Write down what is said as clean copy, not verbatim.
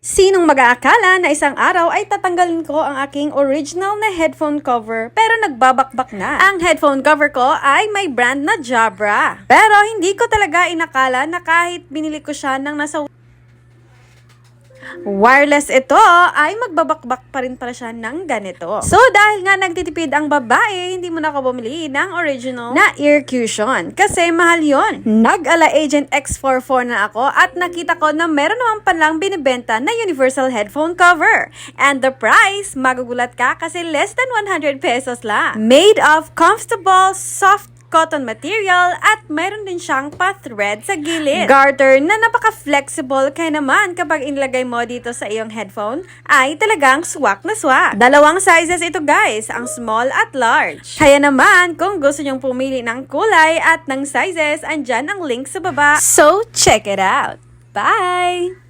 Sinong mag-aakala na isang araw ay tatanggalin ko ang aking original na headphone cover pero nagbabakbak na. Ang headphone cover ko ay may brand na Jabra. Pero hindi ko talaga inakala na kahit binili ko siya ng nasa wireless ito, ay magbabakbak pa rin pala siya ng ganito. So, dahil nga nagtitipid ang babae, hindi mo na ako bumili ng original na ear cushion. Kasi mahal yon. Nag-ala Agent X44 na ako at nakita ko na meron naman palang binibenta na universal headphone cover. And the price, magugulat ka kasi less than 100 pesos lang. Made of comfortable, soft cotton material at mayroon din siyang pa-thread sa gilid. Garter na napaka-flexible kaya naman kapag inilagay mo dito sa iyong headphone ay talagang swak na swak. Dalawang sizes ito guys, ang small at large. Kaya naman kung gusto nyong pumili ng kulay at ng sizes, andyan ang link sa baba. So check it out! Bye!